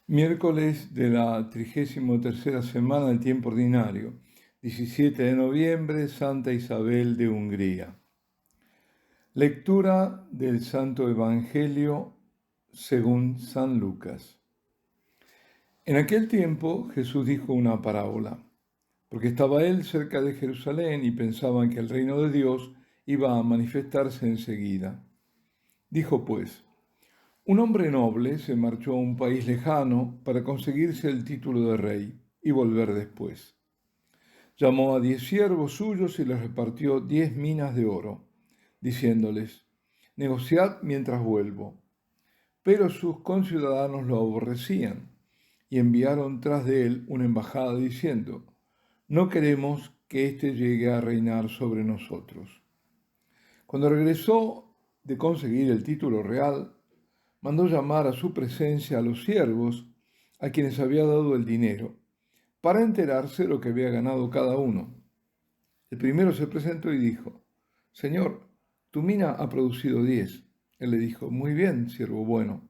Miércoles de la 33ª semana del tiempo ordinario, 17 de noviembre, Santa Isabel de Hungría. Lectura del Santo Evangelio según San Lucas. En aquel tiempo Jesús dijo una parábola, porque estaba él cerca de Jerusalén y pensaban que el reino de Dios iba a manifestarse enseguida. Dijo pues: un hombre noble se marchó a un país lejano para conseguirse el título de rey y volver después. Llamó a 10 siervos suyos y les repartió 10 minas de oro, diciéndoles: negociad mientras vuelvo. Pero sus conciudadanos lo aborrecían y enviaron tras de él una embajada diciendo: no queremos que éste llegue a reinar sobre nosotros. Cuando regresó de conseguir el título real, mandó llamar a su presencia a los siervos a quienes había dado el dinero, para enterarse de lo que había ganado cada uno. El primero se presentó y dijo: Señor, tu mina ha producido 10. Él le dijo: muy bien, siervo bueno,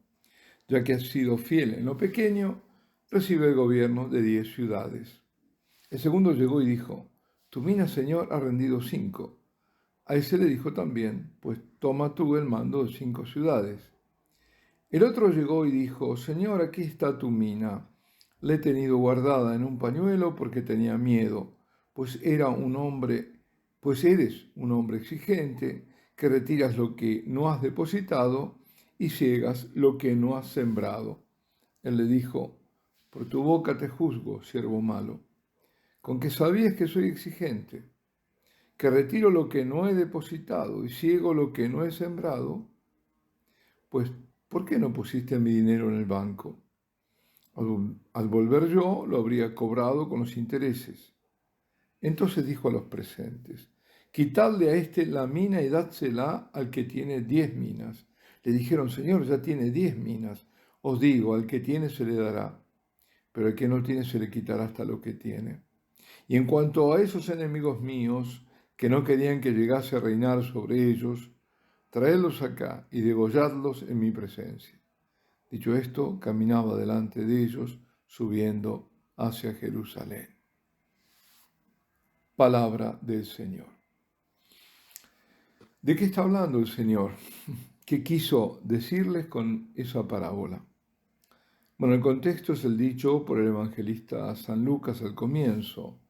ya que has sido fiel en lo pequeño, recibe el gobierno de 10 ciudades. El segundo llegó y dijo: tu mina, Señor, ha rendido 5. A ese le dijo también: pues toma tú el mando de 5 ciudades. El otro llegó y dijo: Señor, aquí está tu mina. La he tenido guardada en un pañuelo porque tenía miedo, pues eres un hombre exigente, que retiras lo que no has depositado y ciegas lo que no has sembrado. Él le dijo: por tu boca te juzgo, siervo malo. ¿Con qué sabías que soy exigente, que retiro lo que no he depositado y ciego lo que no he sembrado? Pues, ¿por qué no pusiste mi dinero en el banco? Al volver yo, lo habría cobrado con los intereses. Entonces dijo a los presentes: quitadle a este la mina y dádsela al que tiene 10 minas. Le dijeron: Señor, ya tiene 10 minas. Os digo, al que tiene se le dará, pero al que no tiene se le quitará hasta lo que tiene. Y en cuanto a esos enemigos míos, que no querían que llegase a reinar sobre ellos, traedlos acá y degolladlos en mi presencia. Dicho esto, caminaba delante de ellos, subiendo hacia Jerusalén. Palabra del Señor. ¿De qué está hablando el Señor? ¿Qué quiso decirles con esa parábola? Bueno, el contexto es el dicho por el evangelista San Lucas al comienzo.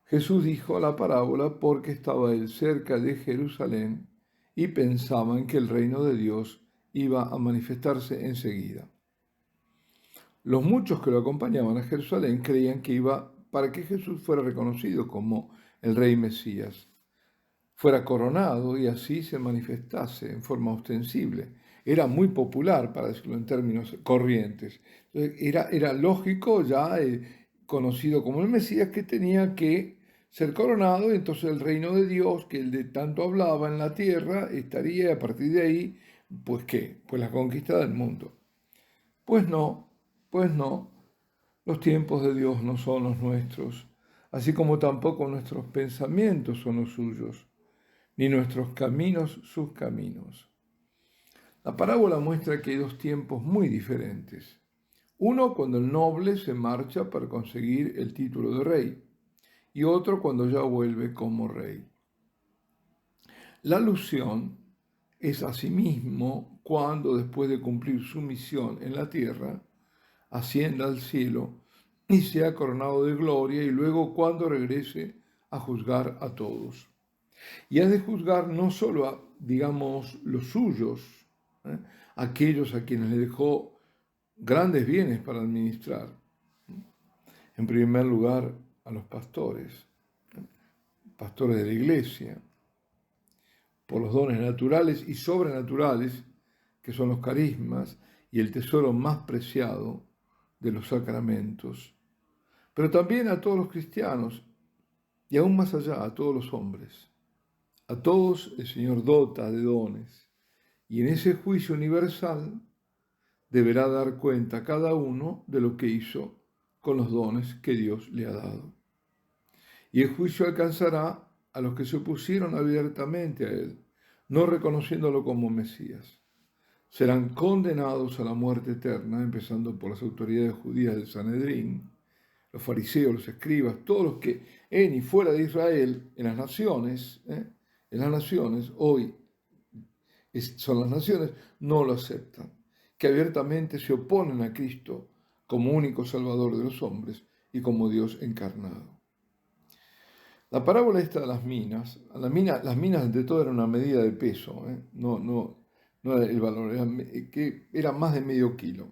Jesús dijo la parábola porque estaba él cerca de Jerusalén y pensaban que el reino de Dios iba a manifestarse enseguida. Los muchos que lo acompañaban a Jerusalén creían que iba para que Jesús fuera reconocido como el rey Mesías, fuera coronado y así se manifestase en forma ostensible. Era muy popular, para decirlo en términos corrientes. Entonces, era lógico, ya conocido como el Mesías, que tenía que ser coronado, y entonces el reino de Dios, que él de tanto hablaba en la tierra, estaría a partir de ahí, pues ¿qué? Pues la conquista del mundo. Pues no, pues no. Los tiempos de Dios no son los nuestros, así como tampoco nuestros pensamientos son los suyos, ni nuestros caminos sus caminos. La parábola muestra que hay dos tiempos muy diferentes. Uno cuando el noble se marcha para conseguir el título de rey, y otro cuando ya vuelve como rey. La alusión es asimismo cuando, después de cumplir su misión en la tierra, ascienda al cielo y sea coronado de gloria, y luego cuando regrese a juzgar a todos. Y ha de juzgar no solo a, digamos, los suyos, aquellos a quienes le dejó grandes bienes para administrar. En primer lugar, a los pastores, pastores de la iglesia, por los dones naturales y sobrenaturales, que son los carismas y el tesoro más preciado de los sacramentos, pero también a todos los cristianos y aún más allá a todos los hombres. A todos el Señor dota de dones, y en ese juicio universal deberá dar cuenta cada uno de lo que hizo con los dones que Dios le ha dado. Y el juicio alcanzará a los que se opusieron abiertamente a Él, no reconociéndolo como Mesías. serán condenados a la muerte eterna, empezando por las autoridades judías del Sanedrín, los fariseos, los escribas, todos los que en y fuera de Israel, en las naciones, hoy son las naciones, no lo aceptan, que abiertamente se oponen a Cristo como único Salvador de los hombres y como Dios encarnado. La parábola esta de las minas ante todo era una medida de peso, no era el valor, era más de medio kilo.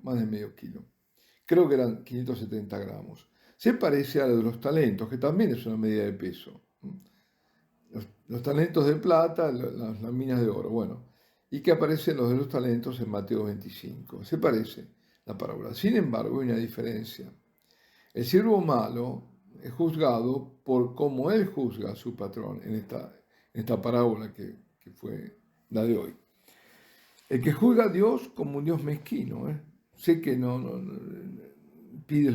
Creo que eran 570 gramos. Se parece a lo de los talentos, que también es una medida de peso. Los talentos de plata, las minas de oro, bueno, y que aparecen los de los talentos en Mateo 25. Se parece la parábola. Sin embargo, hay una diferencia. El siervo malo es juzgado por cómo él juzga a su patrón en esta parábola que fue la de hoy. El que juzga a Dios como un Dios mezquino, sé que no pides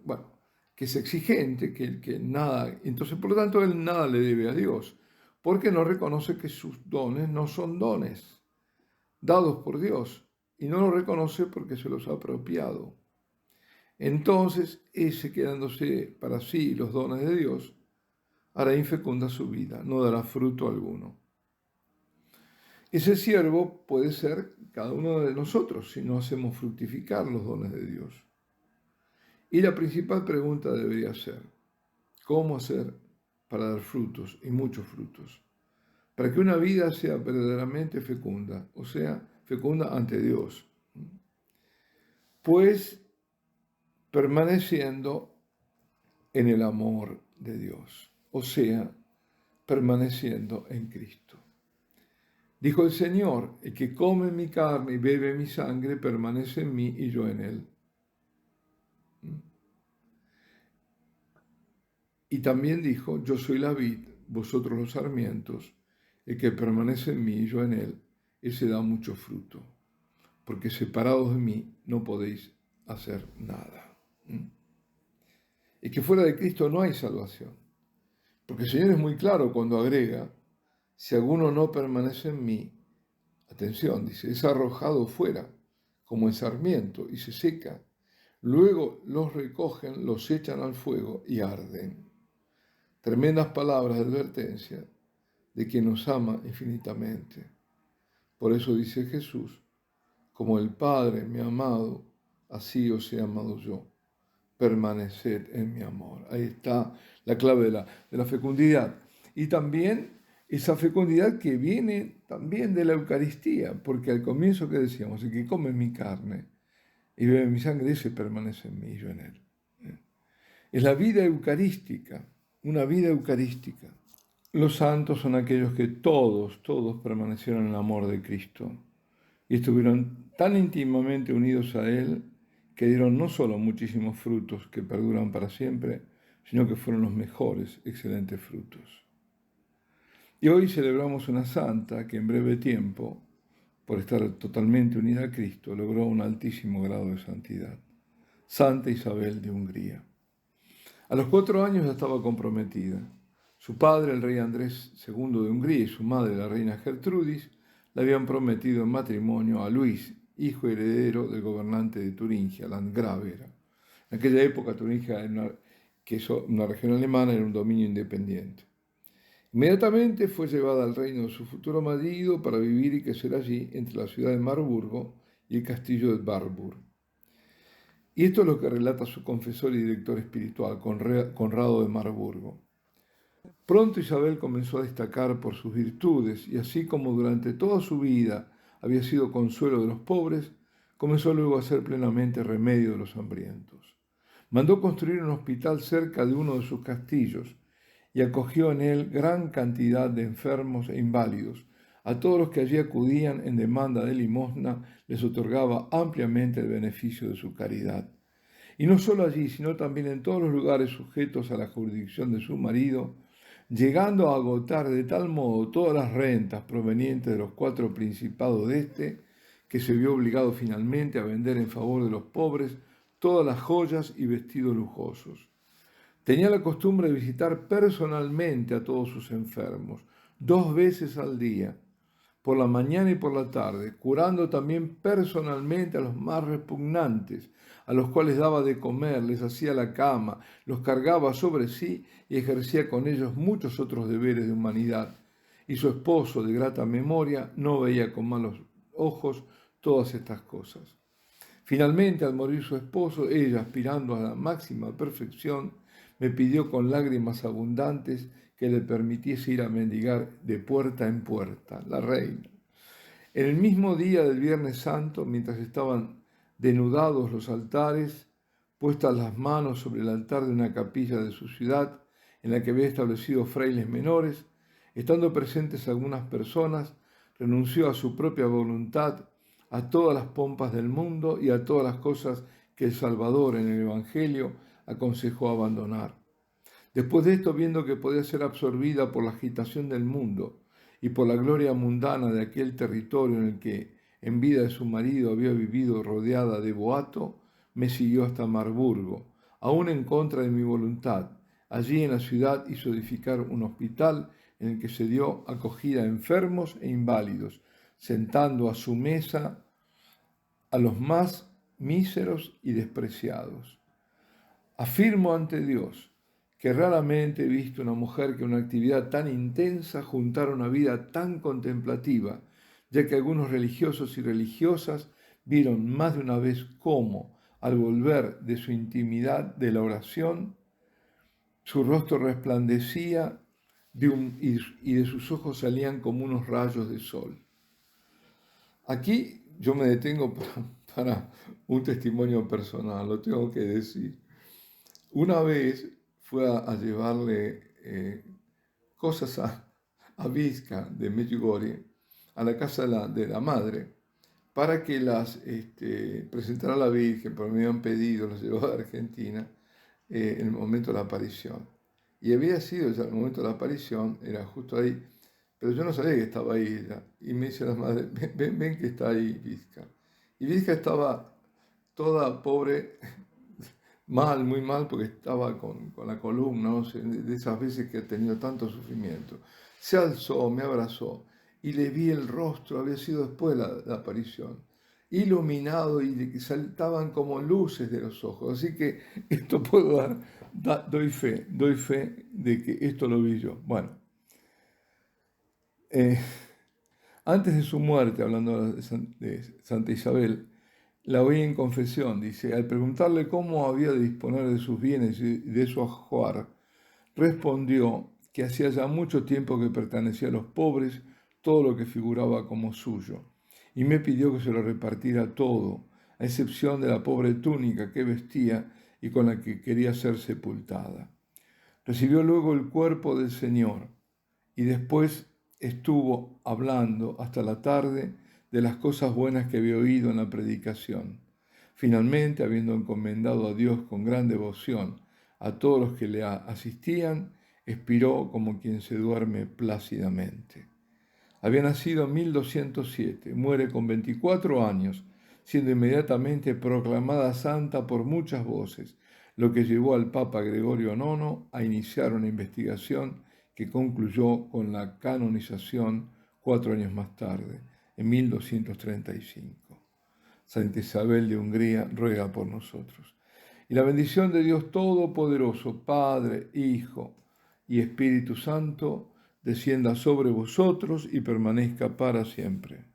bueno, que es exigente, que nada, entonces por lo tanto él nada le debe a Dios, porque no reconoce que sus dones no son dones dados por Dios, y no lo reconoce porque se los ha apropiado. Entonces, ese quedándose para sí los dones de Dios, hará infecunda su vida, no dará fruto alguno. Ese siervo puede ser cada uno de nosotros si no hacemos fructificar los dones de Dios. Y la principal pregunta debería ser, ¿cómo hacer para dar frutos y muchos frutos? Para que una vida sea verdaderamente fecunda, o sea, fecunda ante Dios. Pues permaneciendo en el amor de Dios, o sea, permaneciendo en Cristo. Dijo el Señor, el que come mi carne y bebe mi sangre permanece en mí y yo en él. Y también dijo, yo soy la vid, vosotros los sarmientos, el que permanece en mí y yo en él, ese da mucho fruto, porque separados de mí no podéis hacer nada. Y que fuera de Cristo no hay salvación, porque el Señor es muy claro cuando agrega, si alguno no permanece en mí, atención, dice, es arrojado fuera como el sarmiento y se seca. Luego los recogen, los echan al fuego y arden. Tremendas palabras de advertencia de quien nos ama infinitamente. Por eso dice Jesús, como el Padre me ha amado, así os he amado yo. Permaneced en mi amor. Ahí está la clave de la fecundidad. Y también esa fecundidad que viene también de la Eucaristía, porque al comienzo que decíamos, el que come mi carne y bebe mi sangre, ese permanece en mí y yo en él. Es la vida eucarística, una vida eucarística. Los santos son aquellos que todos permanecieron en el amor de Cristo y estuvieron tan íntimamente unidos a Él que dieron no solo muchísimos frutos que perduran para siempre, sino que fueron los mejores, excelentes frutos. Y hoy celebramos una santa que en breve tiempo, por estar totalmente unida a Cristo, logró un altísimo grado de santidad. Santa Isabel de Hungría. A los 4 años ya estaba comprometida. Su padre, el rey Andrés II de Hungría, y su madre, la reina Gertrudis, le habían prometido en matrimonio a Luis, hijo heredero del gobernante de Turingia, Landgrave era. En aquella época Turingia, que es una región alemana, era un dominio independiente. Inmediatamente fue llevada al reino de su futuro marido para vivir y crecer allí entre la ciudad de Marburgo y el castillo de Warburg. Y esto es lo que relata su confesor y director espiritual, Conrado de Marburgo. Pronto Isabel comenzó a destacar por sus virtudes y así como durante toda su vida había sido consuelo de los pobres, comenzó luego a ser plenamente remedio de los hambrientos. Mandó construir un hospital cerca de uno de sus castillos y acogió en él gran cantidad de enfermos e inválidos. A todos los que allí acudían en demanda de limosna les otorgaba ampliamente el beneficio de su caridad. Y no solo allí, sino también en todos los lugares sujetos a la jurisdicción de su marido, llegando a agotar de tal modo todas las rentas provenientes de los 4 principados de éste, que se vio obligado finalmente a vender en favor de los pobres todas las joyas y vestidos lujosos. Tenía la costumbre de visitar personalmente a todos sus enfermos, 2 veces al día, por la mañana y por la tarde, curando también personalmente a los más repugnantes, a los cuales daba de comer, les hacía la cama, los cargaba sobre sí y ejercía con ellos muchos otros deberes de humanidad. Y su esposo, de grata memoria, no veía con malos ojos todas estas cosas. Finalmente, al morir su esposo, ella, aspirando a la máxima perfección, me pidió con lágrimas abundantes que le permitiese ir a mendigar de puerta en puerta, la reina. En el mismo día del Viernes Santo, mientras estaban denudados los altares, puestas las manos sobre el altar de una capilla de su ciudad, en la que había establecido frailes menores, estando presentes algunas personas, renunció a su propia voluntad, a todas las pompas del mundo y a todas las cosas que el Salvador en el Evangelio aconsejó abandonar. Después de esto, viendo que podía ser absorbida por la agitación del mundo y por la gloria mundana de aquel territorio en el que en vida de su marido había vivido rodeada de boato, me siguió hasta Marburgo, aún en contra de mi voluntad. Allí en la ciudad hizo edificar un hospital en el que se dio acogida a enfermos e inválidos, sentando a su mesa a los más míseros y despreciados. Afirmo ante Dios que raramente he visto una mujer que una actividad tan intensa juntara una vida tan contemplativa, ya que algunos religiosos y religiosas vieron más de una vez cómo, al volver de su intimidad de la oración, su rostro resplandecía y de sus ojos salían como unos rayos de sol. Aquí yo me detengo para un testimonio personal, lo tengo que decir. Una vez fue a llevarle cosas a Vizca de Medjugorje, a la casa de la madre, para que las presentara a la Virgen, pero me habían pedido, las llevaba a Argentina en el momento de la aparición. Y había sido ya el momento de la aparición, era justo ahí, pero yo no sabía que estaba ahí ella. Y me dice la madre, ven que está ahí Vizca. Y Vizca estaba toda pobre, mal, muy mal, porque estaba con la columna, ¿no? De esas veces que ha tenido tanto sufrimiento. Se alzó, me abrazó y le vi el rostro, había sido después de la aparición, iluminado y de que saltaban como luces de los ojos. Así que esto puedo doy fe de que esto lo vi yo. Bueno, antes de su muerte, hablando de Santa Isabel, la oí en confesión, dice, al preguntarle cómo había de disponer de sus bienes y de su ajuar, respondió que hacía ya mucho tiempo que pertenecía a los pobres todo lo que figuraba como suyo, y me pidió que se lo repartiera todo, a excepción de la pobre túnica que vestía y con la que quería ser sepultada. Recibió luego el cuerpo del Señor, y después estuvo hablando hasta la tarde de las cosas buenas que había oído en la predicación. Finalmente, habiendo encomendado a Dios con gran devoción a todos los que le asistían, expiró como quien se duerme plácidamente. Había nacido en 1207, muere con 24 años, siendo inmediatamente proclamada santa por muchas voces, lo que llevó al Papa Gregorio IX a iniciar una investigación que concluyó con la canonización 4 años más tarde, en 1235. Santa Isabel de Hungría ruega por nosotros. Y la bendición de Dios Todopoderoso, Padre, Hijo y Espíritu Santo, descienda sobre vosotros y permanezca para siempre.